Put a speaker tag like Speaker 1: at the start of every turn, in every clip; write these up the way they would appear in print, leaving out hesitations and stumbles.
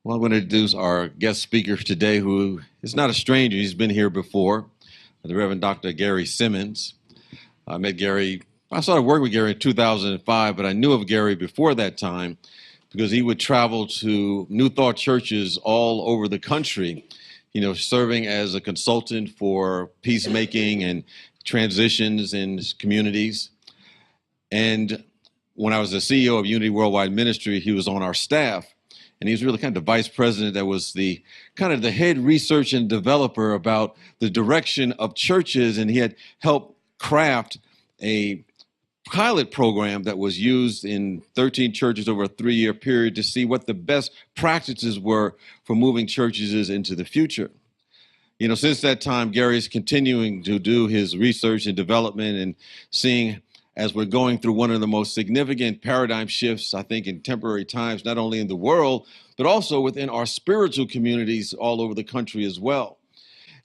Speaker 1: Well, I'm going to introduce our guest speaker today, who is not a stranger. He's been here before, the Reverend Dr. Gary Simmons. I started working with Gary in 2005, but I knew of Gary before that time because he would travel to New Thought churches all over the country, serving as a consultant for peacemaking and transitions in communities. And when I was the CEO of Unity Worldwide Ministry, he was on our staff. And he was really kind of the vice president that was the head research and developer about the direction of churches. And he had helped craft a pilot program that was used in 13 churches over a 3-year period to see what the best practices were for moving churches into the future. Since that time, Gary is continuing to do his research and development and seeing, as we're going through one of the most significant paradigm shifts, I think, in contemporary times, not only in the world, but also within our spiritual communities all over the country as well.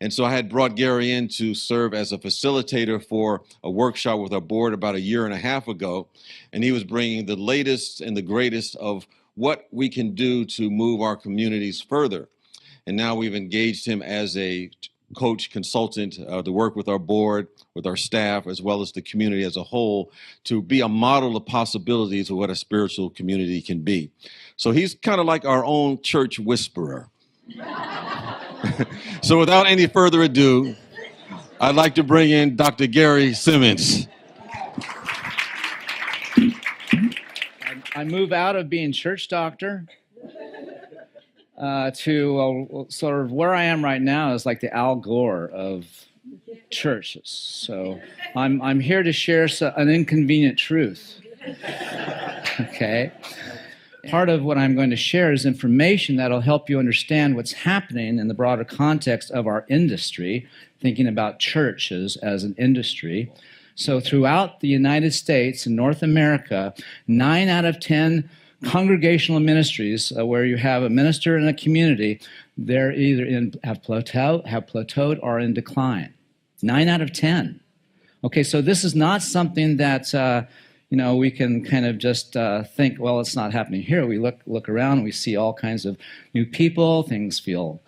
Speaker 1: And so I had brought Gary in to serve as a facilitator for a workshop with our board about 1.5 years ago. And he was bringing the latest and the greatest of what we can do to move our communities further. And now we've engaged him as a coach consultant to work with our board, with our staff, as well as the community as a whole, to be a model of possibilities of what a spiritual community can be. So he's kind of like our own church whisperer. So without any further ado, I'd like to bring in Dr. Gary Simmons.
Speaker 2: I move out of being church doctor to sort of where I am right now is like the Al Gore of churches. So I'm here to share an inconvenient truth. Okay. Part of what I'm going to share is information that'll help you understand what's happening in the broader context of our industry, thinking about churches as an industry. So throughout the United States and North America, 9 out of 10 congregational ministries where you have a minister in a community, they're either have plateaued or in decline. 9 out of 10. Okay, so this is not something that we can kind of just think, well, it's not happening here. We look around and we see all kinds of new people. Things feel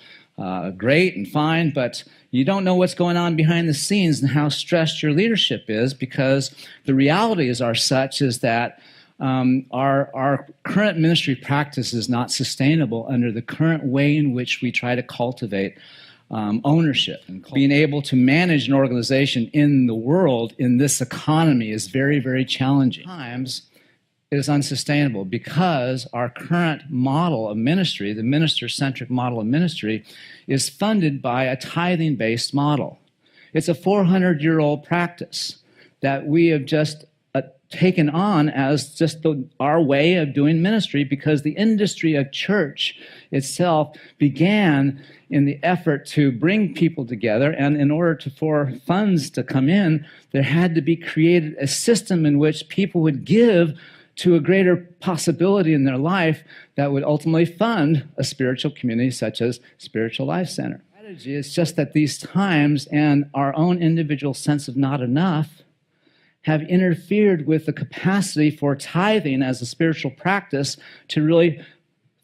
Speaker 2: great and fine, but you don't know what's going on behind the scenes and how stressed your leadership is, because the realities are such is that our current ministry practice is not sustainable under the current way in which we try to cultivate ownership. And being able to manage an organization in the world, in this economy, is very, very challenging. Times it is unsustainable because our current model of ministry, the minister-centric model of ministry, is funded by a tithing-based model. It's a 400-year-old practice that we have just taken on as just our way of doing ministry, because the industry of church itself began in the effort to bring people together, and in order for funds to come in, there had to be created a system in which people would give to a greater possibility in their life that would ultimately fund a spiritual community such as Spiritual Life Center. The strategy is just that these times and our own individual sense of not enough have interfered with the capacity for tithing as a spiritual practice to really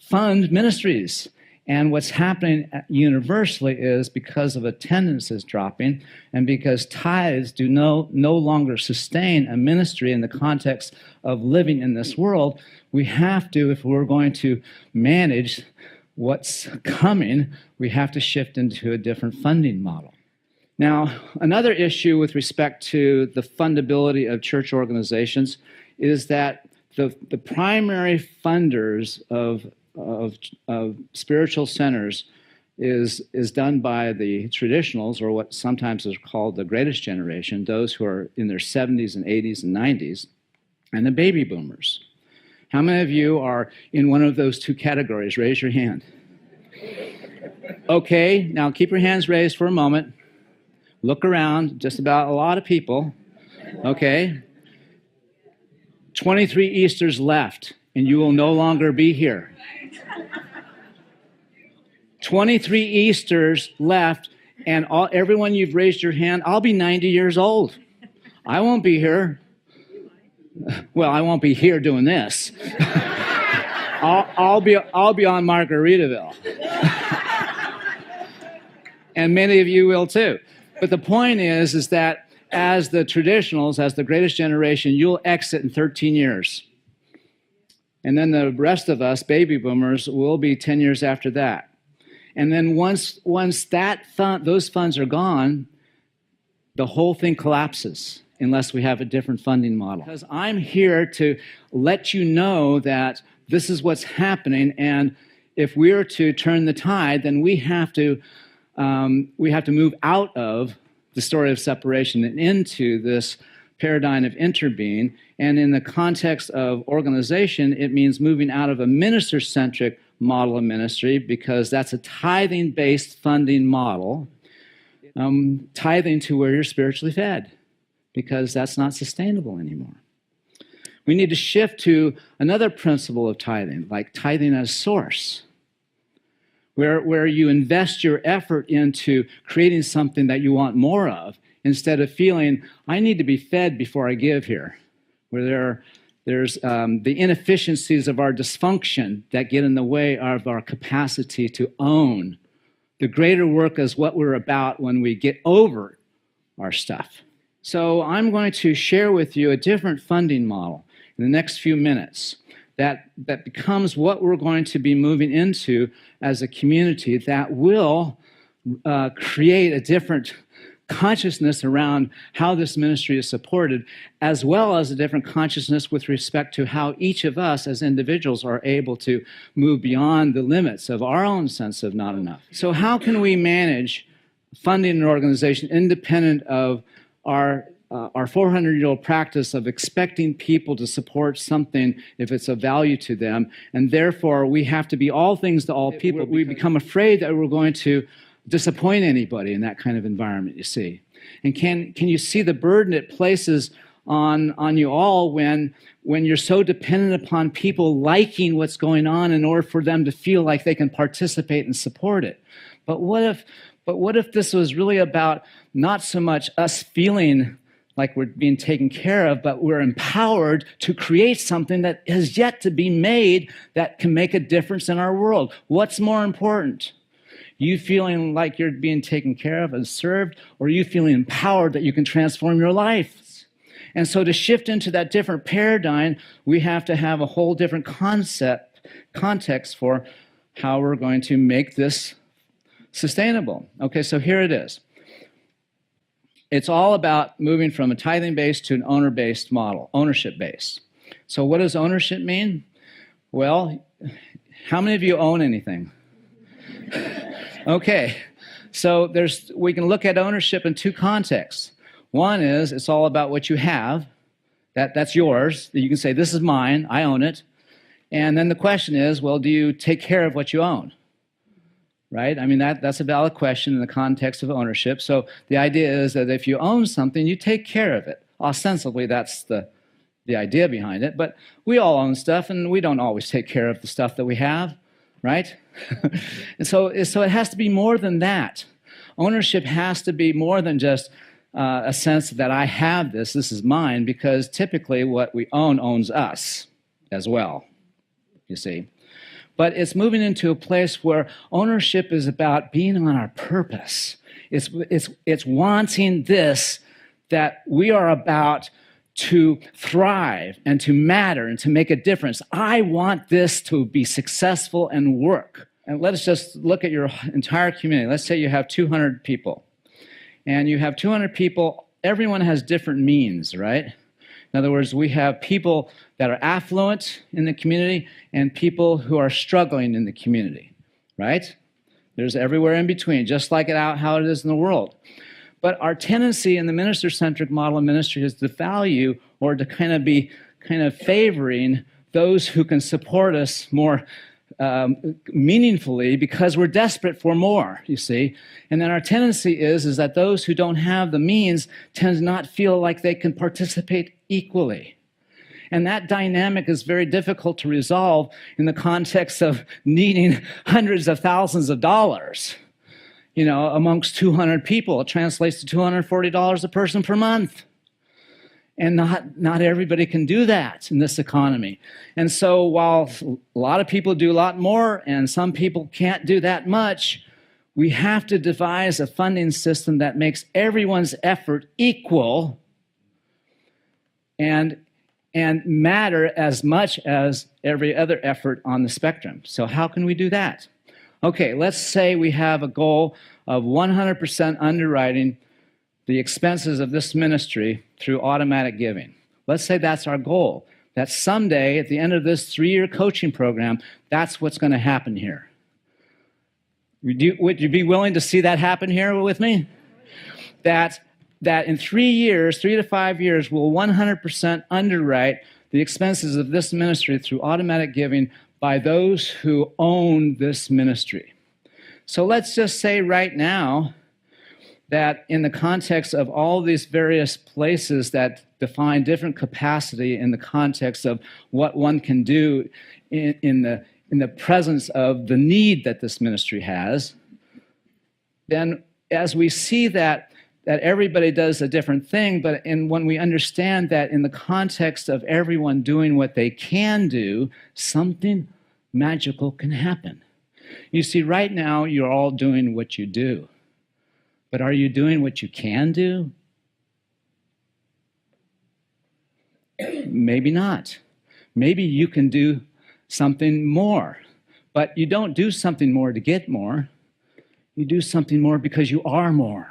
Speaker 2: fund ministries. And what's happening universally is, because of attendance is dropping and because tithes do no longer sustain a ministry in the context of living in this world, we have to, if we're going to manage what's coming, we have to shift into a different funding model. Now, another issue with respect to the fundability of church organizations is that the primary funders of spiritual centers is done by the traditionals, or what sometimes is called the greatest generation, those who are in their 70s and 80s and 90s, and the baby boomers. How many of you are in one of those two categories? Raise your hand. Okay, now keep your hands raised for a moment. Look around, just about a lot of people. Okay. 23 Easters left, and you will no longer be here. 23 Easters left, and everyone you've raised your hand, I'll be 90 years old. I won't be here. Well, I won't be here doing this. I'll be on Margaritaville. And many of you will too. But the point is that as the traditionals, as the greatest generation, you'll exit in 13 years. And then the rest of us, baby boomers, will be 10 years after that. And then once those funds are gone, the whole thing collapses unless we have a different funding model. Because I'm here to let you know that this is what's happening, and if we're to turn the tide, then we have to move out of the story of separation and into this paradigm of interbeing. And in the context of organization, it means moving out of a minister-centric model of ministry, because that's a tithing-based funding model, tithing to where you're spiritually fed, because that's not sustainable anymore. We need to shift to another principle of tithing, like tithing as source, where you invest your effort into creating something that you want more of, instead of feeling, I need to be fed before I give here, where there's the inefficiencies of our dysfunction that get in the way of our capacity to own. The greater work is what we're about when we get over our stuff. So I'm going to share with you a different funding model in the next few minutes that becomes what we're going to be moving into as a community that will create a different consciousness around how this ministry is supported, as well as a different consciousness with respect to how each of us as individuals are able to move beyond the limits of our own sense of not enough. So how can we manage funding an organization independent of our 400-year-old practice of expecting people to support something if it's of value to them, and therefore we have to be all things to all people? We become afraid that we're going to disappoint anybody in that kind of environment, you see. And can you see the burden it places on you all when you're so dependent upon people liking what's going on in order for them to feel like they can participate and support it? But what if this was really about not so much us feeling like we're being taken care of, but we're empowered to create something that has yet to be made that can make a difference in our world? What's more important? You feeling like you're being taken care of and served, or you feeling empowered that you can transform your life? And so to shift into that different paradigm, we have to have a whole different context for how we're going to make this sustainable. Okay, so here it is. It's all about moving from a tithing-based to an owner-based model, ownership-based. So what does ownership mean? Well, how many of you own anything? Okay, so we can look at ownership in two contexts. One is it's all about what you have. That's yours. You can say, this is mine, I own it. And then the question is, well, do you take care of what you own? Right? I mean, that's a valid question in the context of ownership. So the idea is that if you own something, you take care of it. Ostensibly, that's the idea behind it. But we all own stuff, and we don't always take care of the stuff that we have, right? And so it has to be more than that. Ownership has to be more than just a sense that I have this is mine, because typically what we own owns us as well, you see. But it's moving into a place where ownership is about being on our purpose. It's wanting this, that we are about to thrive and to matter and to make a difference. I want this to be successful and work. And let us just look at your entire community. Let's say you have 200 people. And you have 200 people, everyone has different means, right? In other words, we have people that are affluent in the community and people who are struggling in the community, right? There's everywhere in between, just like how it is in the world. But our tendency in the minister-centric model of ministry is to value, or to kind of favoring those who can support us more meaningfully, because we're desperate for more, you see. And then our tendency is that those who don't have the means tend to not feel like they can participate equally. And that dynamic is very difficult to resolve in the context of needing hundreds of thousands of dollars, amongst 200 people. It translates to $240 a person per month. And not everybody can do that in this economy. And so while a lot of people do a lot more and some people can't do that much, we have to devise a funding system that makes everyone's effort equal and matter as much as every other effort on the spectrum. So how can we do that? Okay, let's say we have a goal of 100% underwriting the expenses of this ministry through automatic giving. Let's say that's our goal, that someday at the end of this 3-year coaching program, that's what's going to happen here. Would you be willing to see that happen here with me? That in 3 years, 3 to 5 years, we'll 100% underwrite the expenses of this ministry through automatic giving by those who own this ministry. So let's just say right now that in the context of all these various places that define different capacity in the context of what one can do in the presence of the need that this ministry has, then as we see that everybody does a different thing, but when we understand that in the context of everyone doing what they can do, something magical can happen. You see, right now, you're all doing what you do. But are you doing what you can do? Maybe not. Maybe you can do something more. But you don't do something more to get more. You do something more because you are more.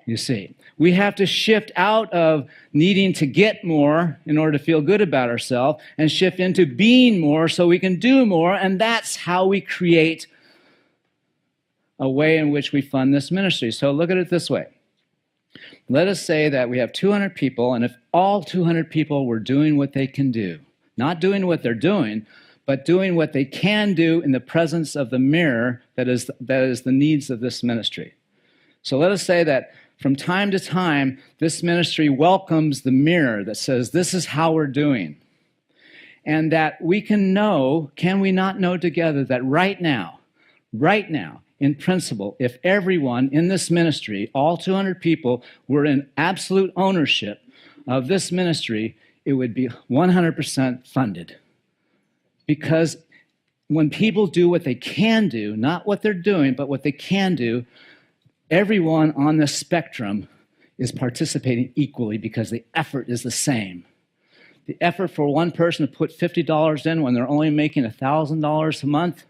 Speaker 2: You see, we have to shift out of needing to get more in order to feel good about ourselves and shift into being more so we can do more. And that's how we create a way in which we fund this ministry. So look at it this way. Let us say that we have 200 people, and if all 200 people were doing what they can do, not doing what they're doing, but doing what they can do in the presence of the mirror that is the needs of this ministry. So let us say that from time to time, this ministry welcomes the mirror that says, this is how we're doing. And that we can know, can we not know together that right now, in principle, if everyone in this ministry, all 200 people, were in absolute ownership of this ministry, it would be 100% funded. Because when people do what they can do, not what they're doing, but what they can do, everyone on the spectrum is participating equally because the effort is the same. The effort for one person to put $50 in when they're only making $1,000 a month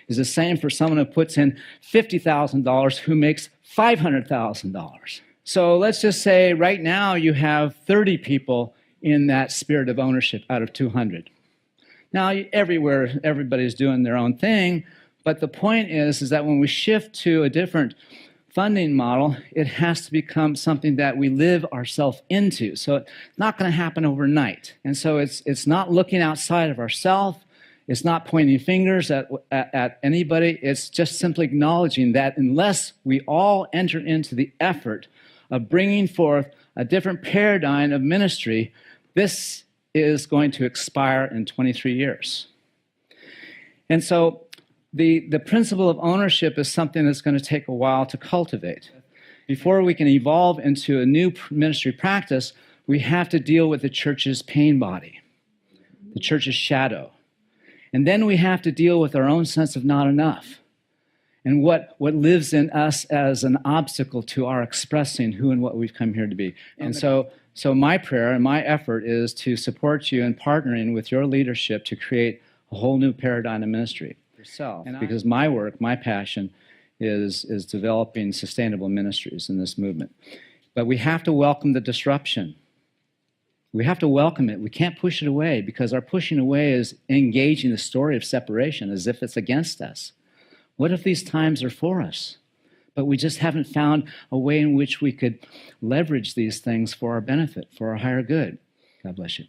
Speaker 2: is the same for someone who puts in $50,000 who makes $500,000. So let's just say right now you have 30 people in that spirit of ownership out of 200. Now, everywhere, everybody's doing their own thing, but the point is that when we shift to a different funding model, it has to become something that we live ourselves into. So it's not going to happen overnight. And so it's not looking outside of ourselves. It's not pointing fingers at anybody. It's just simply acknowledging that unless we all enter into the effort of bringing forth a different paradigm of ministry, this is going to expire in 23 years. And so the principle of ownership is something that's going to take a while to cultivate. Before we can evolve into a new ministry practice, we have to deal with the church's pain body, the church's shadow. And then we have to deal with our own sense of not enough and what lives in us as an obstacle to our expressing who and what we've come here to be. And so my prayer and my effort is to support you in partnering with your leadership to create a whole new paradigm of ministry yourself. Because my work, my passion is developing sustainable ministries in this movement. But we have to welcome the disruption. We have to welcome it. We can't push it away because our pushing away is engaging the story of separation as if it's against us. What if these times are for us? But we just haven't found a way in which we could leverage these things for our benefit, for our higher good. God bless you.